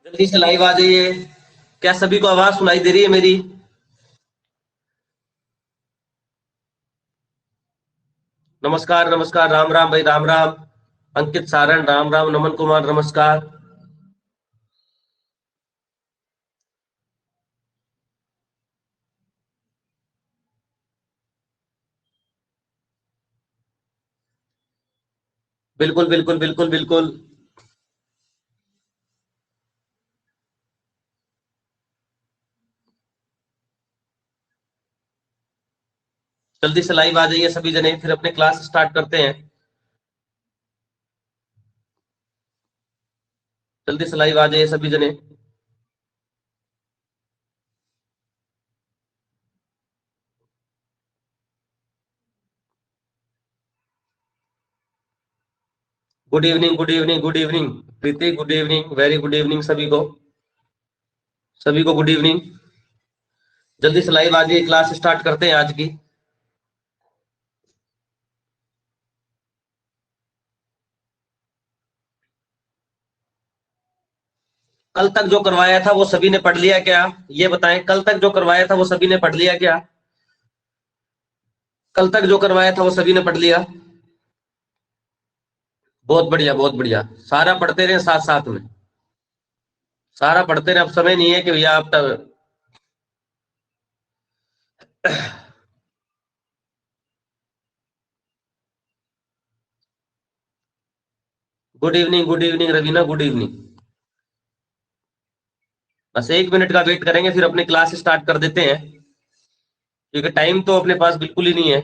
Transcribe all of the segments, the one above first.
जल्दी से लाइव आ जाइए। क्या सभी को आवाज सुनाई दे रही है मेरी? नमस्कार नमस्कार, राम राम भाई, राम राम। अंकित सारण, राम राम। नमन कुमार, नमस्कार। बिल्कुल बिल्कुल बिल्कुल बिल्कुल। जल्दी से लाइव आ जाइए सभी जने, फिर अपने क्लास स्टार्ट करते हैं। जल्दी से लाइव आ जाइए सभी जने। Good evening, good evening, good evening. Preeti, good evening, very good evening सभी को। सभी को गुड इवनिंग। जल्दी से लाइव आ जाइए, क्लास स्टार्ट करते हैं आज की। कल तक जो करवाया था वो सभी ने पढ़ लिया क्या? ये बताएं, कल तक जो करवाया था वो सभी ने पढ़ लिया क्या? कल तक जो करवाया था वो सभी ने पढ़ लिया? बहुत बढ़िया, बहुत बढ़िया। सारा पढ़ते रहे साथ साथ में। सारा पढ़ते रहे, अब समय नहीं है कि भैया आप तक। Good evening, good evening Raveena, good evening. बस 1 मिनट का वेट करेंगे, फिर अपने क्लास स्टार्ट कर देते हैं, क्योंकि टाइम तो अपने पास बिल्कुल ही नहीं है।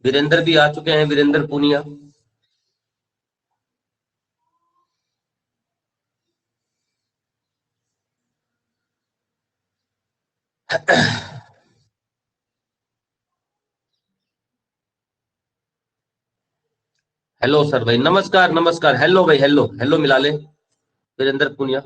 वीरेंद्र भी आ चुके हैं, वीरेंद्र पूनिया। हेलो सर भाई, नमस्कार नमस्कार। हेलो भाई, हेलो हेलो मिला ले। वीरेंद्र पूनिया।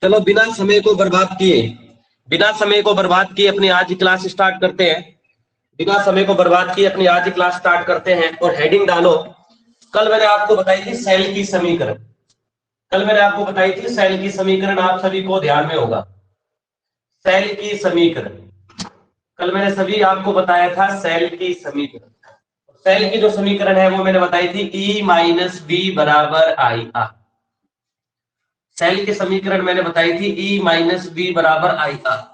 चलो बिना समय को बर्बाद किए, बिना समय को बर्बाद किए अपनी आज की क्लास स्टार्ट करते हैं। बिना समय को बर्बाद किए अपनी आज की क्लास स्टार्ट करते हैं, और हेडिंग डालो। कल मैंने आपको बताई थी सेल की समीकरण। कल मैंने आपको बताई थी सेल की समीकरण, आप सभी को ध्यान में होगा। सेल की समीकरण कल मैंने सभी आपको बताया था, सेल की समीकरण। सेल की जो समीकरण है वो मैंने बताई थी, ई माइनस बी बराबर आई आर। सेल की समीकरण मैंने बताई थी ई माइनस बी बराबर आई आर।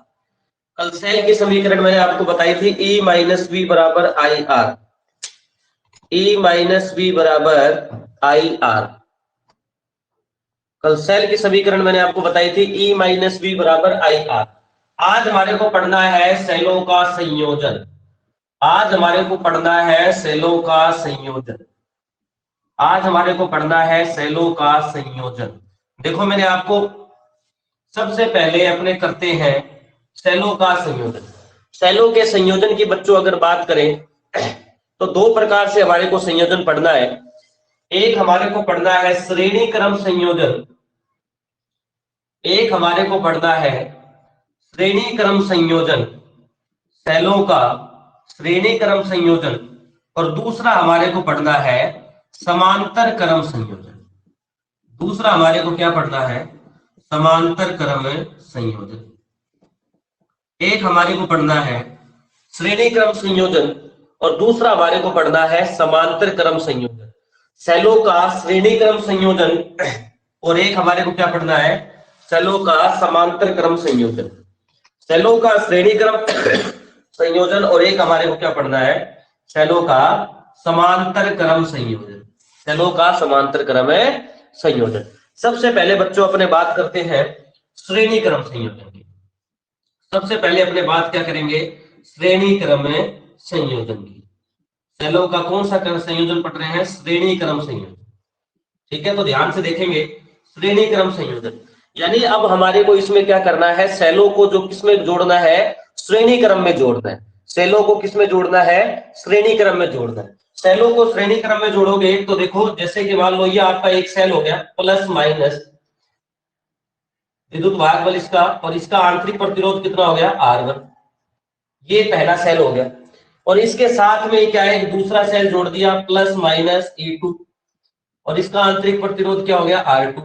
कल सेल की समीकरण मैंने आपको बताई थी ई माइनस बी बराबर I R. E minus B बराबर आई आर। कल सेल की समीकरण मैंने आपको बताई थी ई माइनस बी बराबर आई आर। आज हमारे को पढ़ना है सेलों का संयोजन। आज हमारे को पढ़ना है सेलों का संयोजन। आज हमारे को पढ़ना है सेलों का संयोजन। देखो मैंने आपको सबसे पहले अपने करते हैं सेलों का संयोजन। सेलों के संयोजन की बच्चों अगर बात करें तो दो प्रकार से हमारे को संयोजन पढ़ना है। एक हमारे को पढ़ना है श्रेणी क्रम संयोजन। एक हमारे को पढ़ना है श्रेणी क्रम संयोजन, सेलों का श्रेणी क्रम संयोजन। और दूसरा हमारे को पढ़ना है समांतर क्रम संयोजन। दूसरा हमारे को क्या पढ़ना है? समांतर क्रम संयोजन। एक हमारे को पढ़ना है श्रेणी क्रम संयोजन, और दूसरा हमारे को पढ़ना है समांतर क्रम संयोजन। सेलों का श्रेणी क्रम संयोजन, और एक हमारे को क्या पढ़ना है? सेलों का समांतर क्रम संयोजन। सेलों का श्रेणी क्रम संयोजन, और एक हमारे को क्या पढ़ना है? सेलों का समांतर क्रम संयोजन। सेलों का समांतर क्रम संयोजन। सबसे पहले बच्चों अपने बात करते हैं श्रेणी क्रम संयोजन की। सबसे पहले अपने बात क्या करेंगे? श्रेणी क्रम संयोजन की। सेलों का कौन सा क्रम संयोजन पढ़ रहे हैं? श्रेणी क्रम संयोजन। ठीक है, तो ध्यान से देखेंगे श्रेणी क्रम संयोजन। यानी अब हमारे को इसमें क्या करना है, सेलों को जो किसमें जोड़ना है, श्रेणी क्रम में जोड़ना है। सेलों को किसमें जोड़ना है, श्रेणी क्रम में जोड़ना है। सेलों को श्रेणी क्रम में जोड़ोगे तो देखो, जैसे कि मान लो ये आपका एक सेल हो गया, प्लस माइनस विद्युत भाग बल इसका, और इसका आंतरिक प्रतिरोध कितना हो गया, R1। ये पहला सेल हो गया, और इसके साथ में क्या है, दूसरा सेल जोड़ दिया प्लस माइनस E2, और इसका आंतरिक प्रतिरोध क्या हो गया, R2।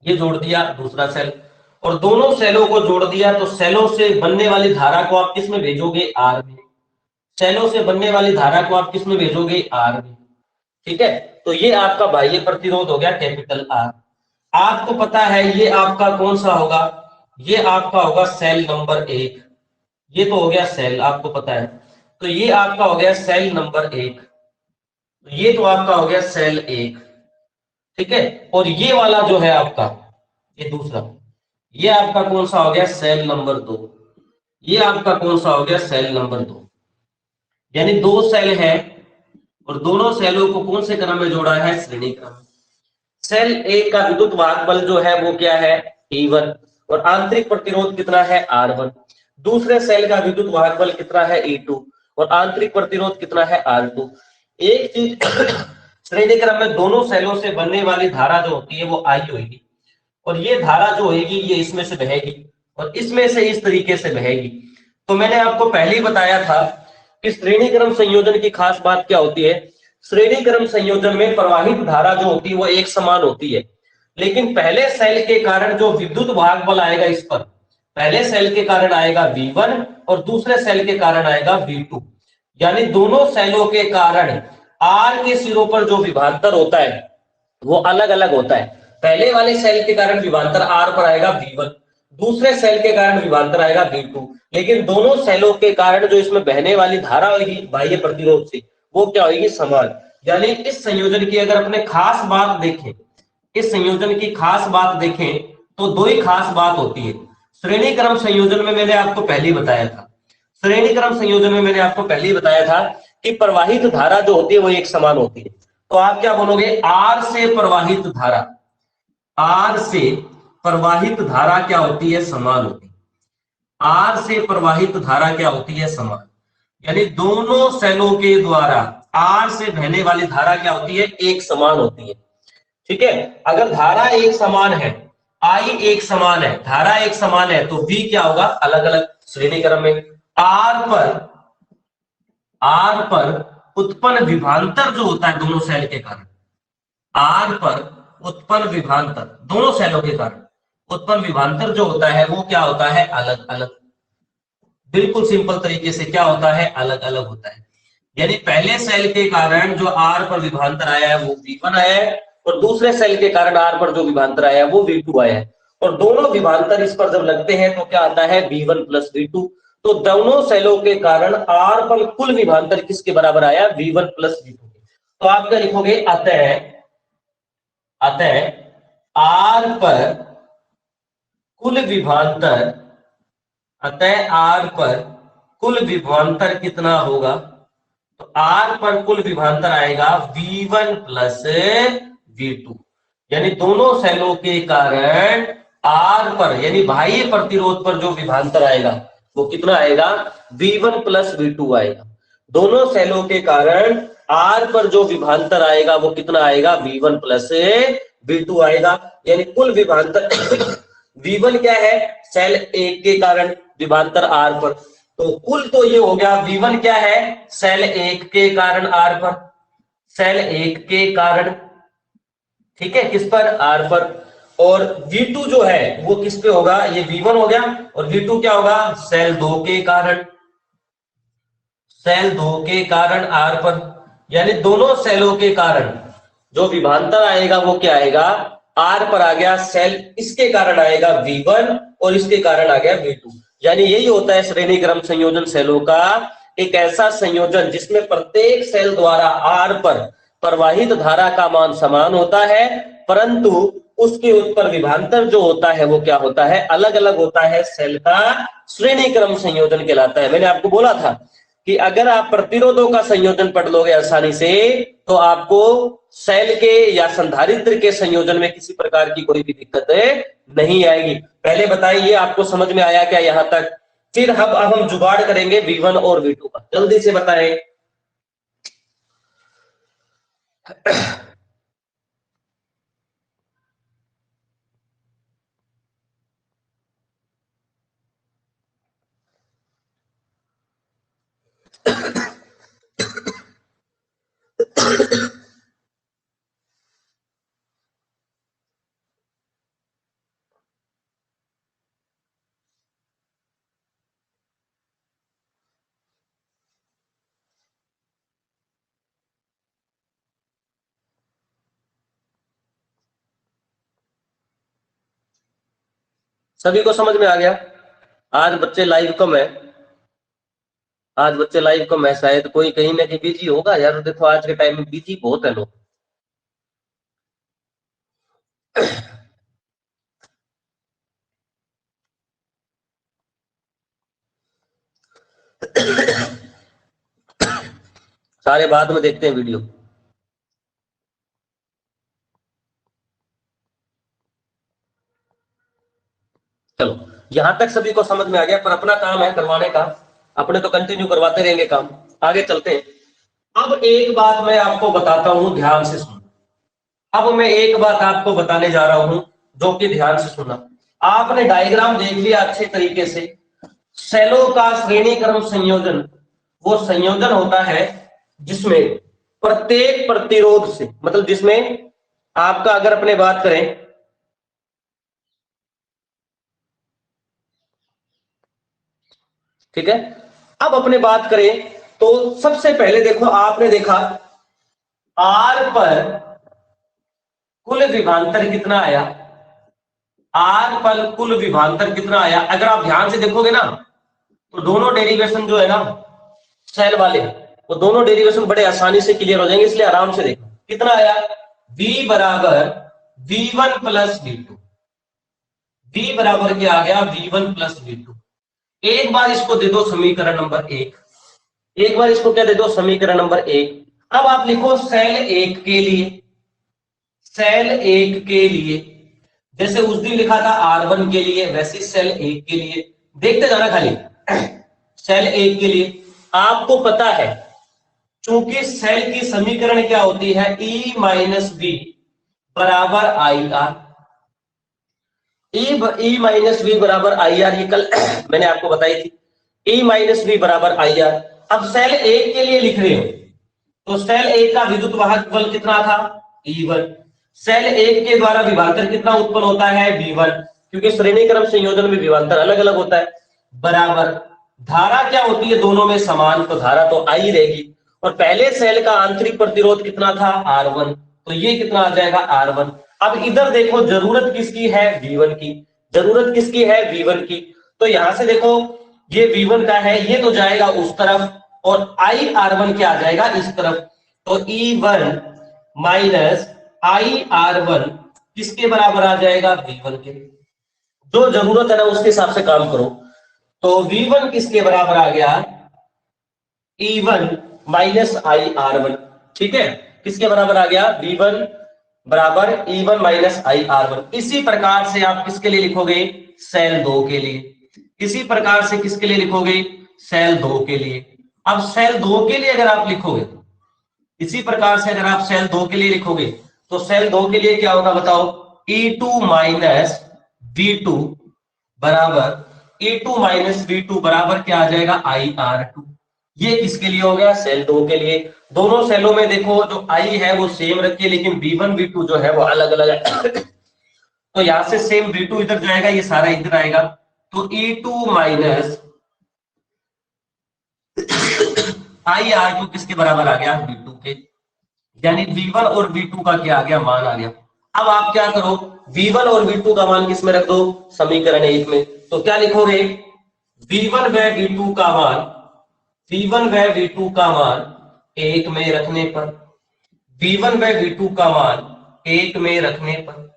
ये जोड़ दिया दूसरा सेल, और दोनों सेलों को जोड़ दिया, तो सेलों से बनने वाली धारा को आप किस में भेजोगे, R में। सेलों से बनने वाली धारा को आप किस में भेजोगे, R में। ठीक है, तो ये आपका बाह्य प्रतिरोध हो गया कैपिटल R। आपको पता है ये आपका कौन सा होगा, ये आपका होगा सेल नंबर 1। ये तो हो गया सेल, आपको पता है, तो ये आपका हो गया सेल नंबर 1, ये तो आपका हो गया सेल 1। ठीक है, और ये वाला जो है आपका, ये दूसरा, ये आपका कौन सा हो गया, सेल नंबर 2। ये आपका कौन सा हो गया, सेल नंबर 2। यानी दो सेल है, और दोनों सेलों को कौन से क्रम में जोड़ा है, श्रेणी क्रम। सेल ए का विद्युत वाहक बल जो है वो क्या है, E1, और आंतरिक प्रतिरोध कितना है, R1। दूसरे सेल का विद्युत वाहक बल कितना है, E2, और आंतरिक प्रतिरोध कितना है, R2। एक चीज श्रेणी क्रम में दोनों सेलों से बनने वाली धारा जो होती है वो I होगी, और ये धारा जो होगी ये इसमें से बहेगी, और इसमें से इस तरीके से बहेगी। तो मैंने आपको पहले ही बताया था कि श्रेणी क्रम संयोजन की खास बात क्या होती है। श्रेणी क्रम संयोजन में प्रवाहित धारा जो होती है वो एक समान होती है, लेकिन पहले सेल के कारण जो विद्युत भाग बल आएगा इस पर, पहले सेल के कारण आएगा V1 और दूसरे सेल के कारण आएगा V2। यानी दोनों सेलों के कारण R के सिरों पर जो विभवांतर होता है वो अलग अलग होता है। पहले वाले सेल के कारण विभवांतर R पर आएगा V1, दूसरे सेल के कारण विभवांतर आएगा V2, लेकिन दोनों सेलों के कारण जो इसमें बहने वाली धारा होगी बाह्य प्रतिरोध से, वो क्या होगी, समान। यानी इस संयोजन की अगर अपने खास बात देखें, इस संयोजन की खास बात देखें तो दो ही खास बात होती है। श्रेणी क्रम संयोजन में मैंने आपको पहले ही बताया था, श्रेणी क्रम संयोजन में मैंने आपको पहले ही बताया था कि प्रवाहित धारा जो होती है वो एक समान होती है। तो आप क्या बोलोगे, R से प्रवाहित धारा, R से प्रवाहित धारा क्या होती है, समान होती है। R से प्रवाहित धारा क्या होती है, समान। यानी दोनों सेलों के द्वारा R से बहने वाली धारा क्या होती है, एक समान होती है। ठीक है, अगर धारा एक समान है, I एक समान है, धारा एक समान है, तो V क्या होगा, अलग अलग। श्रेणी क्रम में R पर उत्पन्न विभवांतर जो होता है दोनों सेल के कारण, R पर उत्पन्न विभवांतर दोनों सेलों के कारण उत्पन्न विभवांतर जो होता है वो क्या होता है, अलग अलग। बिल्कुल सिंपल तरीके से क्या होता है, अलग अलग होता है। यानी पहले सेल के कारण जो R पर विभवांतर आया है वो V1 आया है, और दूसरे सेल के कारण R पर जो विभवांतर आया है वो V2 आया है, और दोनों विभवांतर इस पर जब लगते हैं तो क्या आता है, V1 प्लस V2। तो दोनों सेलों के कारण R पर कुल विभवांतर किसके बराबर आया, V1 प्लस V2। तो आप क्या लिखोगे, अतः R पर कुल विभवांतर, अतः R पर कुल विभवांतर कितना होगा, तो R पर कुल विभवांतर आएगा V1 प्लस V2। यानी दोनों सेलों के कारण R पर यानी बाह्य प्रतिरोध पर जो विभवांतर आएगा वो कितना आएगा, V1 प्लस V2 आएगा। दोनों सेलों के कारण R पर जो विभवांतर आएगा वो कितना आएगा, V1 प्लस V2 आएगा। यानी कुल विभवांतर V1 क्या है, सेल 1 के कारण विभवांतर R पर, तो कुल तो ये हो गया V1 क्या है, सेल 1 के कारण R पर, सेल 1 के कारण, ठीक है, किस पर, R पर। और V2 जो है वो किस पे होगा, ये V1 हो गया, और V2 क्या होगा, सेल 2 के कारण, सेल 2 के कारण R पर। यानी दोनों सेलों के कारण जो विभवांतर आएगा वो क्या आएगा, R पर आ गया। सेल इसके कारण आएगा V1 और इसके कारण आ गया V2। यानी यही होता है श्रेणी क्रम संयोजन सेलों का, एक ऐसा संयोजन जिसमें प्रत्येक सेल द्वारा R पर प्रवाहित धारा का मान समान होता है, परंतु उसके उत्तर विभवांतर जो होता है वो क्या होता है, अलग अलग होता है। सेल का श्रेणी क्रम संयोजन कहलाता है। मैंने आपको बोला था कि अगर आप प्रतिरोधों का संयोजन पढ़ लोगे आसानी से तो आपको सेल के या संधारित्र के संयोजन में किसी प्रकार की कोई भी दिक्कत नहीं आएगी। पहले बताइए आपको समझ में आया क्या यहां तक? फिर अब हम जुगाड़ करेंगे V1 और V2 का, जल्दी से बताएं। सभी को समझ में आ गया? आज बच्चे लाइव कम है, आज बच्चे लाइव कम है, शायद कोई कहीं ना कहीं बिजी होगा यार। देखो आज के टाइम में बिजी बहुत है लोग। सारे बाद में देखते हैं वीडियो। चलो यहां तक सभी को समझ में आ गया, पर अपना काम है करवाने का, अपने तो कंटिन्यू करवाते रहेंगे काम। आगे चलते हैं। अब एक बात मैं आपको बताता हूं, ध्यान से सुनना। अब मैं एक बात आपको बताने जा रहा हूं जो कि ध्यान से सुनना। आपने डायग्राम देख लिया अच्छे तरीके से। सेलों का श्रेणी क्रम संयोजन वो संयोजन होता है जिसमें प्रत्येक प्रतिरोध से, मतलब जिसमें आपका, अगर अपने बात करें, ठीक है, अब अपने बात करें तो सबसे पहले देखो, आपने देखा आर पर कुल विभांतर कितना आया, आर पर कुल विभांतर कितना आया। अगर आप ध्यान से देखोगे ना तो दोनों डेरिवेशन जो है ना सेल वाले, वो दोनों डेरिवेशन बड़े आसानी से क्लियर हो जाएंगे, इसलिए आराम से देखो कितना आया। V बराबर V1 प्लस V2, V बराबर क्या आ गया, V1 प्लस V2। एक बार इसको दे दो समीकरण नंबर एक, एक बार इसको क्या दे दो, समीकरण नंबर एक। अब आप लिखो सेल एक के लिए, सेल एक के लिए जैसे उस दिन लिखा था R1 के लिए, वैसे सेल एक के लिए देखते जाना खाली। सेल एक के लिए आपको पता है, चूंकि सेल की समीकरण क्या होती है, E माइनस बी बराबर I R. E minus B बराबर आई आर, ये कल मैंने आपको बताई थी। ई माइनस बी बराबर आई आर। अब सेल एक के लिए लिख रहे हो तो सेल एक का विद्युत वाहक बल कितना था, E1। सेल एक के द्वारा विभाजन कितना उत्पन्न होता है, V1, क्योंकि श्रेणी क्रम संयोजन में विभाजन अलग अलग होता है। बराबर धारा क्या होती है दोनों में समान, तो धारा तो आई रहेगी। और पहले सेल का आंतरिक प्रतिरोध कितना था, R1, तो ये कितना आ जाएगा, R1। अब इधर देखो जरूरत किसकी है, V1 की। जरूरत किसकी है, V1 की। तो यहां से देखो ये V1 का है, ये तो जाएगा उस तरफ और IR1 क्या आ जाएगा, इस तरफ। तो E1 माइनस IR1 किसके बराबर आ जाएगा, V1 के। जो जरूरत है ना उसके हिसाब से काम करो। तो V1 किसके बराबर आ गया, E1 माइनस IR1, ठीक है, किसके बराबर आ गया, V1 बराबर E1 माइनस IR1। इसी प्रकार से आप किसके लिए लिखोगे, सेल 2 के लिए। इसी प्रकार से किसके लिए लिखोगे, सेल 2 के लिए। अब सेल 2 के लिए अगर आप लिखोगे, इसी प्रकार से अगर आप सेल 2 के लिए लिखोगे तो सेल 2 के लिए क्या होगा बताओ, E2 माइनस V2 बराबर, E2 माइनस V2 बराबर क्या आ जाएगा, IR2। ये किसके लिए हो गया, सेल 2 के लिए। दोनों सेलों में देखो जो I है वो सेम रखिए, लेकिन V1 V2 जो है वो अलग अलग है। तो यहां से सेम V2 इधर जाएगा, ये सारा इधर आएगा। तो E2 माइनस IR2 किसके बराबर आ गया, V2 के। यानी V1 और V2 का क्या आ गया, मान आ गया। अब आप क्या करो, V1 और V2 का मान किस में रख दो, समीकरण 1 में। तो क्या लिखोगे, V1 व V2 का मान, V1 व V2 का मान 1 में रखने पर, V1 व V2 का मान 1 में रखने पर।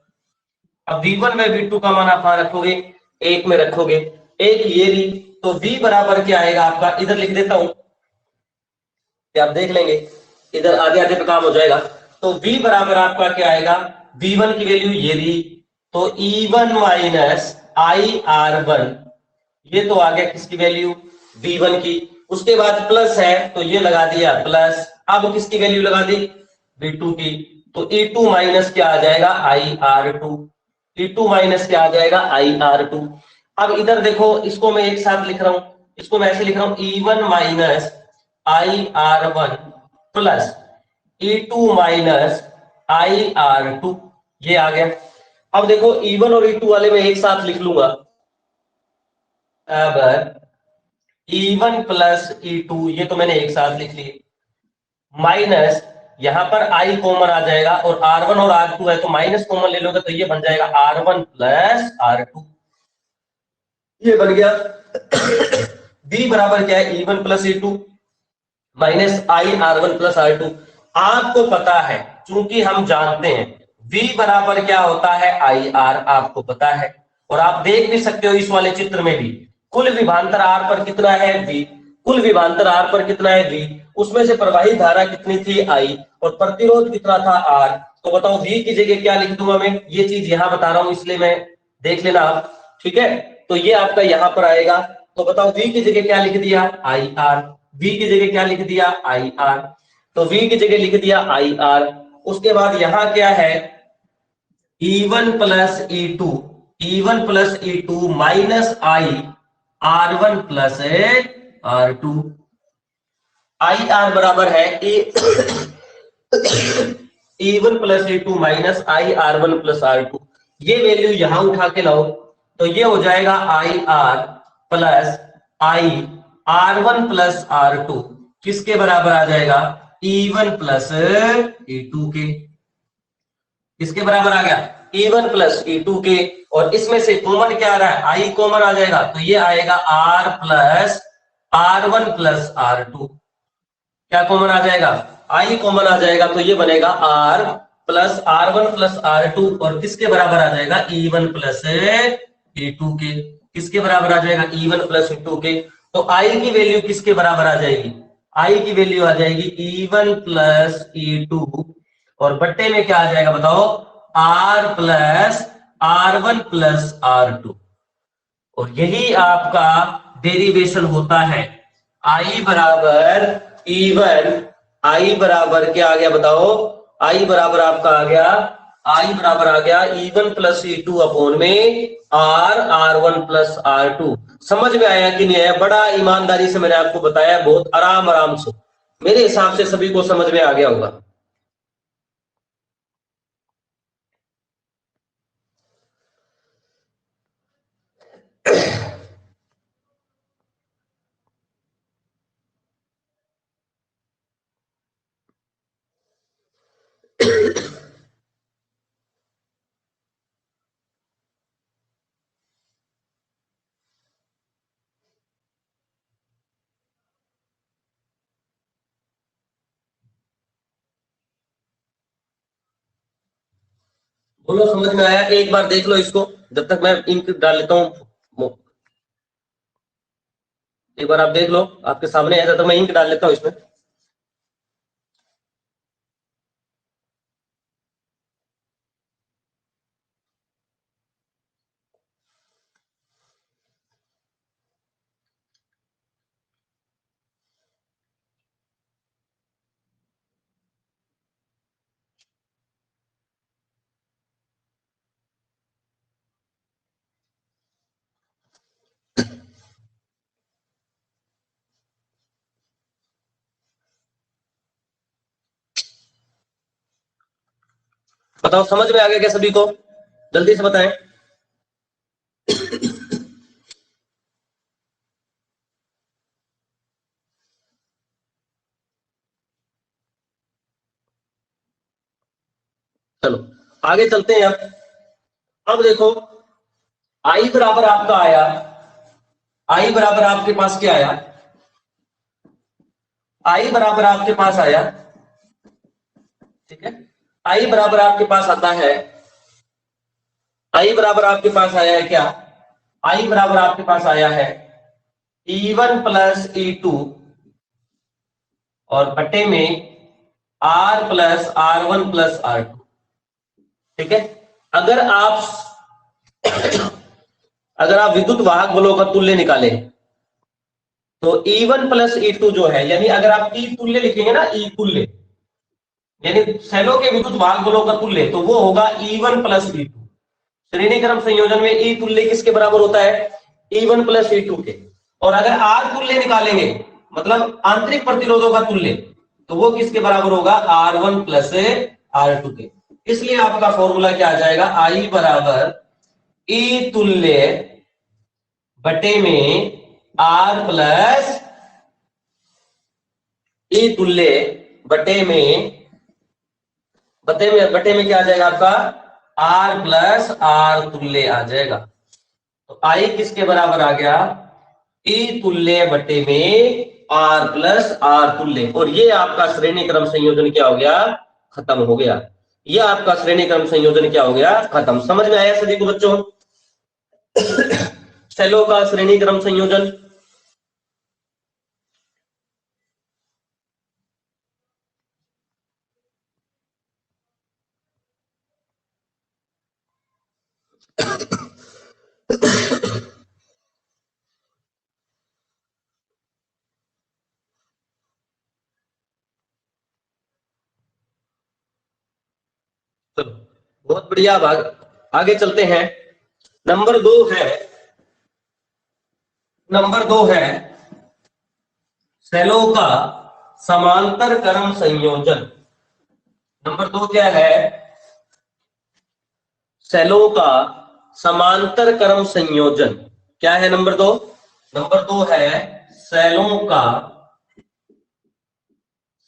अब V1 व V2 का मान आप रखोगे, 1 में रखोगे, एक ये रही। तो V बराबर क्या आएगा आपका, इधर लिख देता हूं, ये आप देख लेंगे, इधर आधे आधे पे काम हो जाएगा। तो v बराबर आपका क्या आएगा, v1 की वैल्यू ये दी, तो E1 minus I R one, ये तो आ गया किसकी वैल्यू, v1 की। उसके बाद प्लस है तो ये लगा दिया प्लस, अब किसकी वैल्यू लगा दी, v2 की। तो E2 माइनस क्या आ जाएगा, आई आर टू। E2 माइनस क्या आ जाएगा, आई आर टू। अब इधर देखो, इसको मैं एक साथ लिख रहा हूं, इसको मैं ऐसे लिख रहा हूं, E1 minus I R one plus E2 minus I R two, ये आ गया। अब देखो E1 और E2 वाले में एक साथ लिख लूंगा, अब E1 प्लस E2 ये तो मैंने एक साथ लिख लिए, माइनस यहां पर I कॉमन आ जाएगा, और R1 और R2 है तो माइनस कॉमन ले लोगे तो ये बन जाएगा R1 प्लस R2, ये बन गया। B बराबर क्या है, E1 प्लस E2 माइनस आई R1 प्लस R2। आपको पता है, चूंकि हम जानते हैं V बराबर क्या होता है, IR, आपको पता है। और आप देख भी सकते हो इस वाले चित्र में भी, कुल विभवांतर R पर कितना है V, कुल विभवांतर R पर कितना है V, उसमें से प्रवाहित धारा कितनी थी I, और प्रतिरोध कितना था R। तो बताओ V की जगह क्या लिख दूंगा मैं, ये चीज यहां बता रहा हूं इसलिए मैं, देख लेना आप, ठीक है। तो ये आपका यहां पर आएगा, तो बताओ V की जगह क्या लिख दिया, IR, V की जगह क्या लिख दिया, IR, तो V की जगह लिख दिया IR। उसके बाद यहां क्या है, E1 plus E2, E1 plus E2 minus I R1 plus R2। I R बराबर है E1 प्लस E2 माइनस आई R1 प्लस R2। ये वैल्यू यहां उठा के लाओ तो ये हो जाएगा I R plus I R1 plus R2, किसके बराबर आ जाएगा, E1 प्लस E2 के, किसके बराबर आ गया, E1 प्लस E2 के। और इसमें से कॉमन क्या आ रहा है, आई कॉमन आ जाएगा तो ये आएगा R plus R1 plus R2, क्या कॉमन आ जाएगा, आई कॉमन आ जाएगा तो ये बनेगा R plus R1 plus R2, और किसके बराबर आ जाएगा, E1 प्लस E2 के, किसके बराबर आ जाएगा, E1 प्लस E2 के। तो आई की वैल्यू किसके बराबर आ जाएगी, आई की वैल्यू आ जाएगी E1 प्लस E2, और बट्टे में क्या आ जाएगा बताओ, R plus R1 plus R2। और यही आपका डेरिवेशन होता है, आई बराबर E1, आई बराबर क्या आ गया बताओ, आई बराबर आपका आ गया, आई बराबर आ गया E1 प्लस E2 अपॉन में R1 प्लस R2। समझ में आया कि नहीं आया, बड़ा ईमानदारी से मैंने आपको बताया, बहुत आराम आराम से, मेरे हिसाब से सभी को समझ में आ गया होगा। बोलो समझ में आया, एक बार देख लो इसको, जब तक मैं इंक डाल लेता हूँ, एक बार आप देख लो, आपके सामने है, जब तक मैं इंक डाल लेता हूँ इसमें। बताओ समझ में आ गया क्या सभी को, जल्दी से बताएं। चलो आगे चलते हैं। अब देखो, आई बराबर आपका आया, आई बराबर आपके पास क्या आया, आई बराबर आपके पास आया, ठीक है, आई बराबर आपके पास आता है, आई बराबर आपके पास आया है क्या, आई बराबर आपके पास आया है E1 प्लस E2 और बटे में R plus R1 plus R2। ठीक है। अगर आप विद्युत वाहक बलों का तुल्य निकाले तो E1 प्लस E2 जो है, यानी अगर आप E तुल्य लिखेंगे ना, E तुल्य यानी सेलों के विद्युत वाहक बलों का तुल्य, तो वो होगा E1 प्लस E2। श्रेणी क्रम संयोजन में E तुल्य किसके बराबर होता है? E1 प्लस E2 के। और अगर R तुल्य निकालेंगे, मतलब आंतरिक प्रतिरोधों का तुल्य, तो वो किसके बराबर होगा? R1 प्लस R2 के। इसलिए आपका फॉर्मूला क्या आ जाएगा? I बराबर E तुल्य बटे में R प्लस E तुल्य बटे में क्या आ जाएगा आपका? R प्लस R तुल्य आ जाएगा। तो I किसके बराबर आ गया? E तुल्य बटे में R प्लस R तुल्य। और ये आपका श्रेणी क्रम संयोजन क्या हो गया? खत्म हो गया। ये आपका श्रेणी क्रम संयोजन क्या हो गया? खत्म। समझ में आया सभी को बच्चों? सेलों का श्रेणी क्रम संयोजन। चलो बहुत बढ़िया। आगे चलते हैं। नंबर दो है सेलों का समांतर क्रम संयोजन। नंबर 2 क्या है? सेलों का समांतर क्रम संयोजन। क्या है नंबर 2? नंबर 2 है सेलों का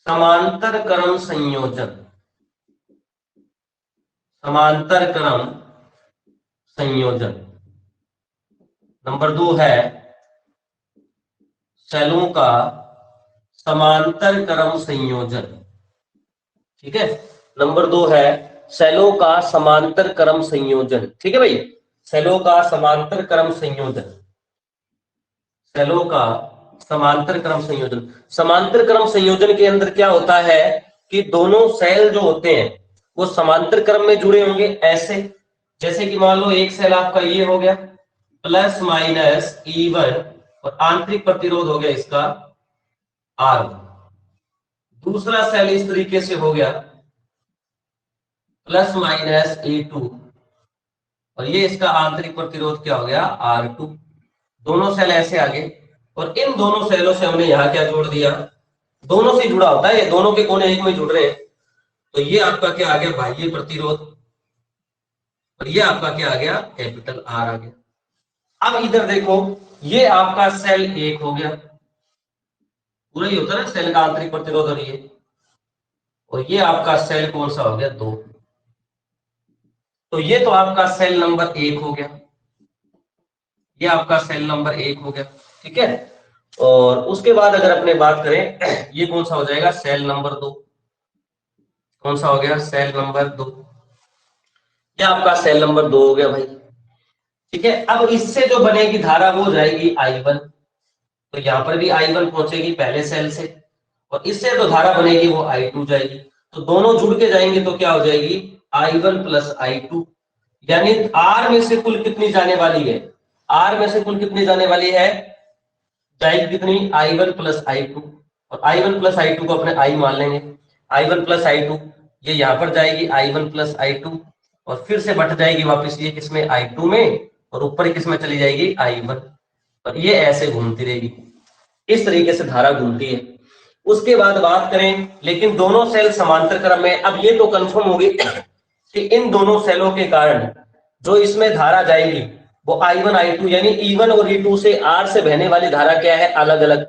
समांतर क्रम संयोजन। समांतर क्रम संयोजन। नंबर 2 है सेलों का समांतर क्रम संयोजन। ठीक है। नंबर 2 है सेलों का समांतर क्रम संयोजन। ठीक है भाई, सेलों का समांतर क्रम संयोजन। सेलों का समांतर क्रम संयोजन। समांतर क्रम संयोजन के अंदर क्या होता है कि दोनों सेल जो होते हैं वो समांतर क्रम में जुड़े होंगे। ऐसे जैसे कि मान लो एक सेल आपका ये हो गया प्लस माइनस E1 और आंतरिक प्रतिरोध हो गया इसका R1। दूसरा सेल इस तरीके से हो गया प्लस माइनस E2 और ये इसका आंतरिक प्रतिरोध क्या हो गया? R2। दोनों सेल ऐसे आगे, और इन दोनों सेलों से हमने यहां क्या जोड़ दिया? दोनों से जुड़ा होता है, ये दोनों के कोने एक में जुड़ रहे हैं, तो ये आपका क्या आ गया? बाह्य प्रतिरोध। और ये आपका क्या आ गया? कैपिटल R आ गया। अब इधर देखो, ये आपका सेल 1 हो गया, पूरा ही होता है ना सेल का आंतरिक प्रतिरोध। और ये आपका सेल कौन सा हो गया? 2। तो ये तो आपका सेल नंबर 1 हो गया, ये आपका सेल नंबर 1 हो गया। ठीक है। और उसके बाद अगर अपने बात करें, ये कौन सा हो जाएगा? Cell number 2। कौन सा हो गया? Cell number 2। ये आपका सेल नंबर 2 हो गया भाई। ठीक है। अब इससे जो बनेगी धारा वो जाएगी I1। तो यहां पर भी I1 पहुंचेगी पहले सेल से, और इससे जो धारा बनेगी वो I2 जाएगी। तो दोनों जुड़ के जाएंगे तो क्या हो जाएगी? I1 plus I2। यानी R में से कुल कितनी जाने वाली है? R में से कुल कितनी जाने वाली है? जाएगी कितनी? I1 plus I2। और I1 प्लस I2 को अपने I मान लेंगे। I1 प्लस I2 ये यहां पर जाएगी I1 प्लस I2, और फिर से बट जाएगी वापस ये किसमें? I2 में, और ऊपर किसमें चली जाएगी? I1। और ये ऐसे घूमती रहेगी, इस तरीके से धारा घूमती है। उसके बाद बात करें, लेकिन दोनों सेल समांतर क्रम में। अब ये तो कंफर्म होगी कि इन दोनों सेलों के कारण जो इसमें धारा जाएगी वो I1 I2 यानी E1 और E2 से R से बहने वाली धारा क्या है? अलग अलग।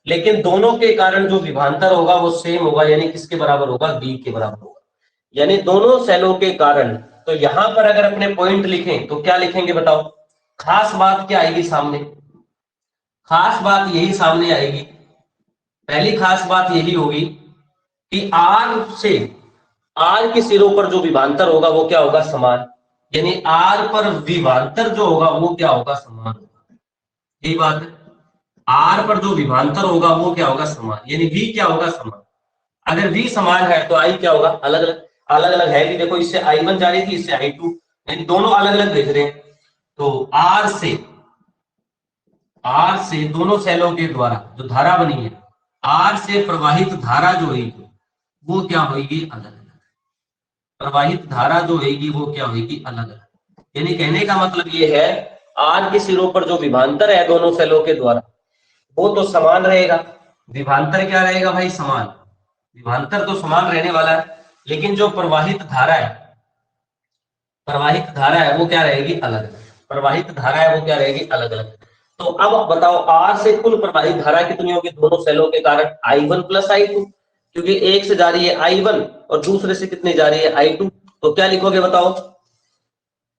लेकिन दोनों के कारण जो विभवांतर होगा वो सेम होगा, यानी किसके बराबर होगा? B के बराबर होगा। यानी दोनों सेलों के कारण। तो यहां पर अगर अपने पॉइंट लिखें तो क्या लिखेंगे बताओ? खास बात क्या आएगी सामने? खास बात यही सामने आएगी। पहली खास बात यही होगी कि आर के सिरों पर जो विभवांतर होगा वो क्या होगा? समान। यानी आर पर विभवांतर जो होगा वो क्या होगा? समान होगा। यही बात है। आर पर जो विभवांतर होगा वो क्या होगा? समान। यानी वी क्या होगा? समान। अगर v समान है तो i क्या होगा, अलग अलग। अलग अलग है भी, देखो इससे i1 जा रही थी, इससे i2, यानी दोनों अलग अलग भेज रहे हैं। तो R से दोनों सेलों के द्वारा जो धारा बनी है, R से प्रवाहित धारा जो होगी वो क्या होगी, अलग अलग। प्रवाहित धारा जो होगी वो क्या होगी, अलग अलग। यानी कहने का मतलब ये है, R के सिरों पर जो विभवांतर है दोनों सेलों के द्वारा वो तो समान रहेगा। विभवांतर क्या रहेगा भाई, समान। विभवांतर तो समान रहने वाला है, लेकिन जो प्रवाहित धारा है, प्रवाहित धारा है वो क्या रहेगी, अलग अलग। प्रवाहित धारा है वो क्या रहेगी, अलग अलग। तो अब बताओ आर से कुल प्रवाहित धारा कितनी होगी दोनों सेलों के कारण, I1 प्लस I2, क्योंकि एक से जा रही है I1 और दूसरे से कितनी जा रही है, I2। तो क्या लिखोगे बताओ,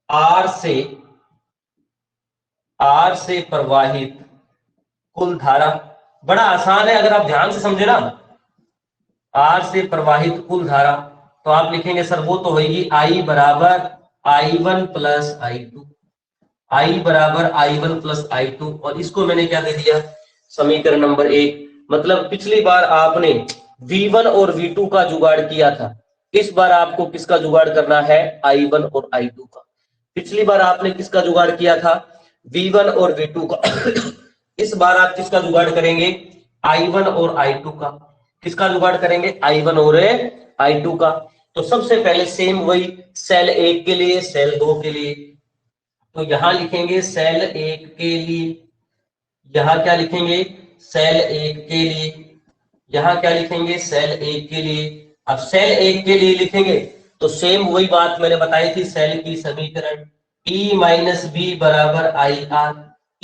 आर से प्रवाहित कुल धारा। बड़ा आसान है, अगर आप ध्यान से समझे ना, आर से प्रवाहित कुल धारा, तो आप लिखेंगे सर वो तो होगी I बराबर I1 प्लस I2, I बराबर I1 प्लस I2। और इसको मैंने क्या दे दिया, समीकरण नंबर 1। मतलब पिछली बार आपने V1 और V2 का जुगाड़ किया था, इस बार आपको किसका जुगाड़ करना है, I1 और I2 का। पिछली बार आपने किसका जुगाड़ किया था, V1 और V2 का। इस बार आप किसका जुगाड़ करेंगे, I1 और I2 का। किसका जुगाड़ करेंगे, I1 और I2 का। तो सबसे पहले सेम वही, सेल 1 के लिए, सेल 2 के लिए। तो यहां लिखेंगे सेल 1 के लिए, यहां क्या लिखेंगे, सेल 1 के लिए, यहां क्या लिखेंगे, सेल 1 के लिए। अब सेल 1 के लिए लिखेंगे तो सेम वही बात मैंने बताई थी, सेल की समीकरण E माइनस बी बराबर I R,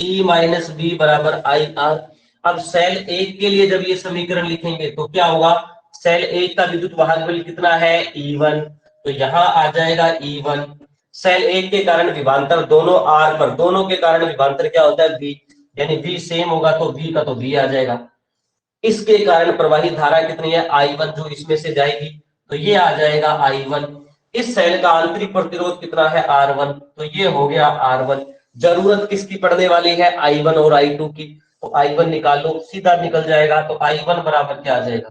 E minus B बराबर आई आर। अब सेल 1 के लिए जब ये समीकरण लिखेंगे तो क्या होगा, सेल 1 का विद्युत वाहक बल कितना है, E1, तो यहां आ जाएगा E1। सेल 1 के कारण विभवांतर दोनों आर पर, दोनों के कारण विभवांतर क्या होता है, V, यानी V सेम होगा तो V का तो V आ जाएगा। इसके कारण प्रवाहित धारा कितनी है, I1, जो इसमें से जाएगी, तो ये आ जाएगा I1। इस सेल का आंतरिक प्रतिरोध कितना है, R1, तो ये हो गया R1। जरूरत किसकी पड़ने वाली है, I1 और I2 की, तो I1 निकालो, सीधा निकल जाएगा। तो I1 बराबर क्या आ जाएगा,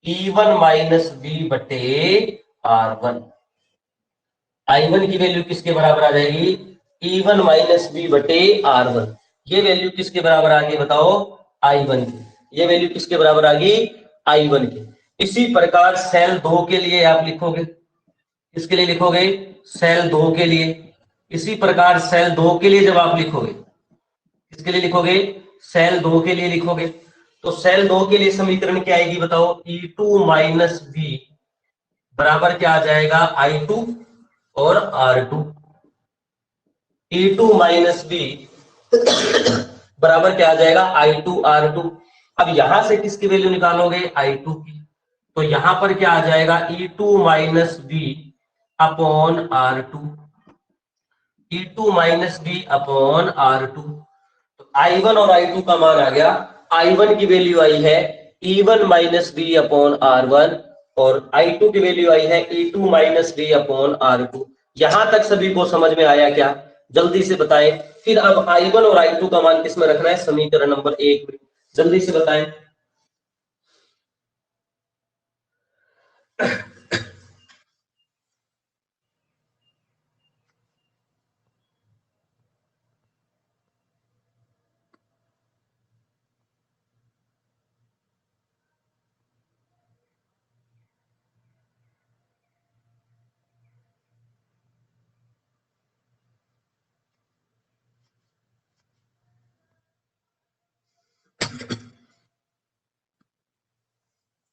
E1 माइनस बी बटे R1। I1 की वैल्यू किसके बराबर आ जाएगी, E1 माइनस बी बटे R1। ये वैल्यू किसके बराबर आ गई बताओ, I1 की। ये वैल्यू किसके बराबर आ गई, I1 की। इसी प्रकार सेल 2 के लिए आप लिखोगे, किसके लिए लिखोगे, सेल 2 के लिए। इसी प्रकार सेल 2 के लिए जब आप लिखोगे, किसके लिए लिखोगे, सेल 2 के लिए लिखोगे, तो सेल 2 के लिए समीकरण क्या आएगी बताओ, E2 माइनस बी बराबर क्या आ जाएगा, I2 और R2। E2 माइनस बी बराबर क्या आ जाएगा, I2 R2। अब यहां से किसकी वैल्यू निकालोगे, I2 की, तो यहां पर क्या आ जाएगा, E2 minus B upon R2, E2 minus B upon R2। तो I1 और I2 का मान आ गया, I1 की वैल्यू आई है E1 minus B upon R1 और I2 की वैल्यू आई है E2 minus B upon R2। यहां तक सभी को समझ में आया क्या, जल्दी से बताएं। फिर अब I1 और I2 का मान किसमें रखना है, समीकरण नंबर 1 में, जल्दी से बताएं।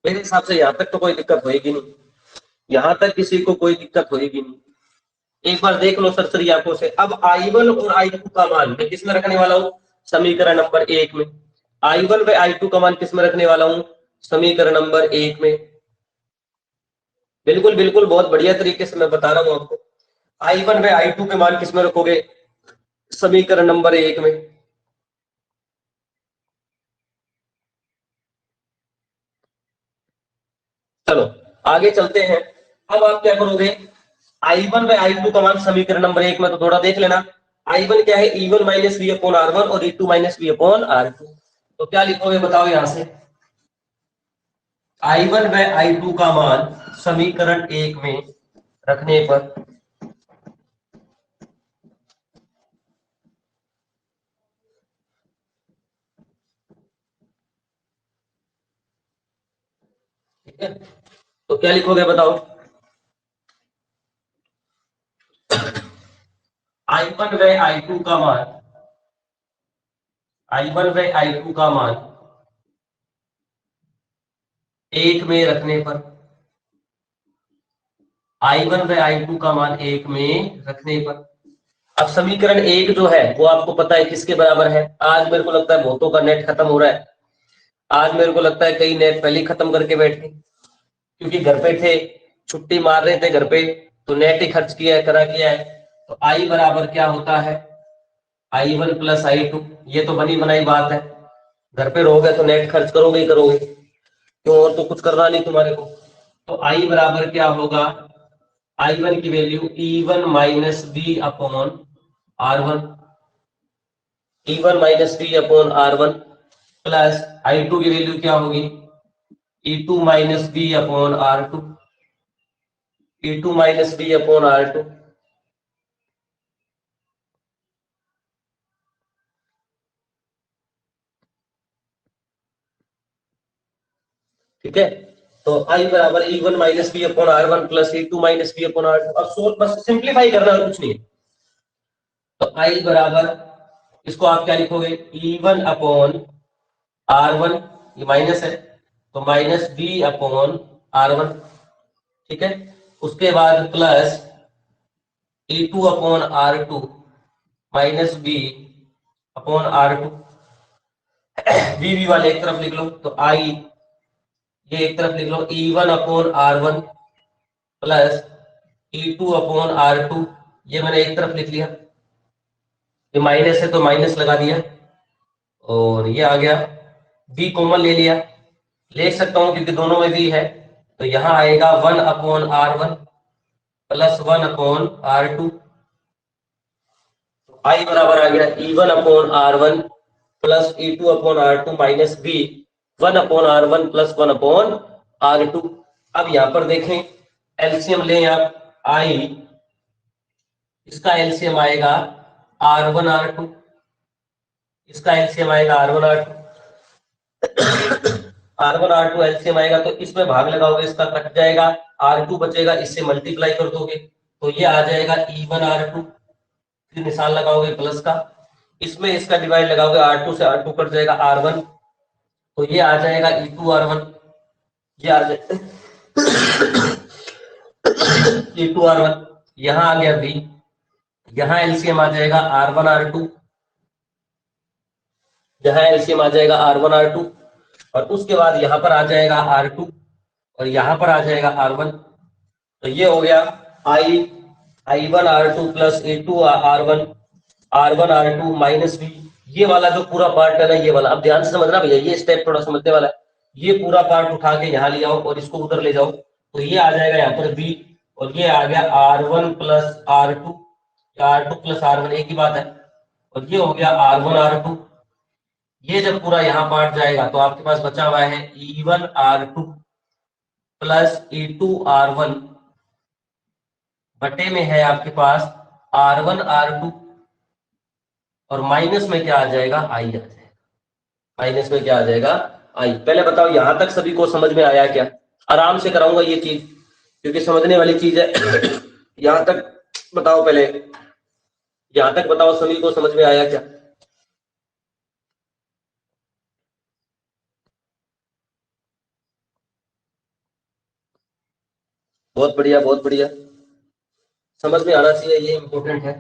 मेरे हिसाब से यहां तक तो कोई दिक्कत होगी नहीं, यहां तक किसी को कोई दिक्कत होगी नहीं। एक बार देख लो सरसरी आंखों से। अब I1 और I2 का मान मैं किसमें रखने वाला हूं, समीकरण नंबर 1 में। I1 व I2 का मान किसमें रखने वाला हूं, समीकरण नंबर 1 में। बिल्कुल बिल्कुल, बहुत बढ़िया तरीके से मैं बता रहा हूं आपको। I1 व I2 के मान किसमें रखोगे, समीकरण नंबर 1 में। चलो आगे चलते हैं। अब आप क्या करोगे, I1 व I2 का मान समीकरण नंबर 1 में, तो थोड़ा देख लेना। I1 क्या है, E1 minus B upon R1 और E2 minus B upon R2। तो क्या लिखोगे बताओ यहां से, I1 व I2 का मान समीकरण 1 में रखने पर ठीक है, तो क्या लिखोगे बताओ। I1 व I2 का मान, I1 व I2 का मान 1 में रखने पर, I1 व I2 का मान 1 में रखने पर। अब समीकरण 1 जो है वो आपको पता है किसके बराबर है। आज मेरे को लगता है बहुतों का नेट खत्म हो रहा है, आज मेरे को लगता है कई नेट पहले ही खत्म करके बैठ गए, क्योंकि घर पे थे, छुट्टी मार रहे थे घर पे, तो नेट ही खर्च किया है, करा किया है। तो आई बराबर क्या होता है, I1 प्लस I2। ये तो बनी बनाई बात है, घर पे रहोगे तो नेट खर्च करोगे ही करोगे, क्यों, और तो कुछ करना नहीं तुम्हारे को। तो आई बराबर क्या होगा, I1 की value E1 minus B upon R1, E1 minus B upon R1 plus I2 की वैल्यू क्या होगी, E2 minus B upon R2, E2 minus B upon R2। ठीक है, तो आई बराबर E1 minus B upon R1 plus E2 minus B upon R2। अब सोच, बस सिंप्लीफाई करना है, कुछ नहीं है। तो आई बराबर, इसको आप क्या लिखोगे, E1 अपॉन R1, ये माइनस है तो माइनस बी अपॉन R1। ठीक है, उसके बाद plus E2 upon R2 minus B upon R2। B वाले एक तरफ लिख लो, तो आई ये एक तरफ लिख लो, E1 upon R1 plus E2 upon R2, ये मैंने एक तरफ लिख लिया, ये माइनस है तो माइनस लगा दिया, और ये आ गया, बी कॉमन ले लिया, ले सकता हूं क्योंकि दोनों में भी है। तो यहां आएगा 1/R1 प्लस 1/R2। आई बराबर आ गया E1/R1 plus E2/R2 minus B 1/R1 plus 1/R2। अब यहां पर देखें, एलसीएम लें आप, आई, इसका एलसीएम आएगा R1/R2, इसका एलसीएम आएगा R1/R2, R1/R2 एलसीएम आएगा तो इसमें भाग लगाओगे, इसका कट जाएगा, R2 बचेगा, इससे मल्टीप्लाई कर दोगे तो ये आ जाएगा E1/R2, फिर निशान लगाओगे प्लस का, इसमें इसका डिवाइड लगाओगे, R2 से R2 कट जाएगा, R1, तो ये आ जाएगा E2R1, ये आ जाएगा E2R1। यहां आ गया बी, यहां एलसीएम आ जाएगा R1/R2, यहां एलसीएम आ जाएगा R1/R2, और उसके बाद यहां पर आ जाएगा R2, और यहां पर आ जाएगा R1। तो ये हो गया I1R2 plus A2R1 R1R2 minus B. ये वाला जो पूरा पार्ट है ना, ये वाला अब ध्यान से समझना भैया, ये स्टेप थोड़ा समझने वाला है। ये पूरा पार्ट उठा के यहाँ ले आओ और इसको उधर ले जाओ, तो ये आ जाएगा यहाँ पर बी, और ये आ गया R1 plus R2, R2 plus R1 एक ही बात है, और ये हो गया R1R2। ये जब पूरा यहाँ पार्ट जाएगा तो आपके पास बचा हुआ है E1R2 प्लस E2R1 बटे में है आपके पास R1R2, और माइनस में क्या आ जाएगा, आई आ जाएगा, माइनस में क्या आ जाएगा, आई। पहले बताओ यहां तक सभी को समझ में आया क्या। आराम से कराऊंगा ये चीज क्योंकि समझने वाली चीज है। यहां तक बताओ, पहले यहां तक बताओ सभी को समझ में आया क्या। बहुत बढ़िया, बहुत बढ़िया, समझ में आना चाहिए, ये इंपॉर्टेंट है।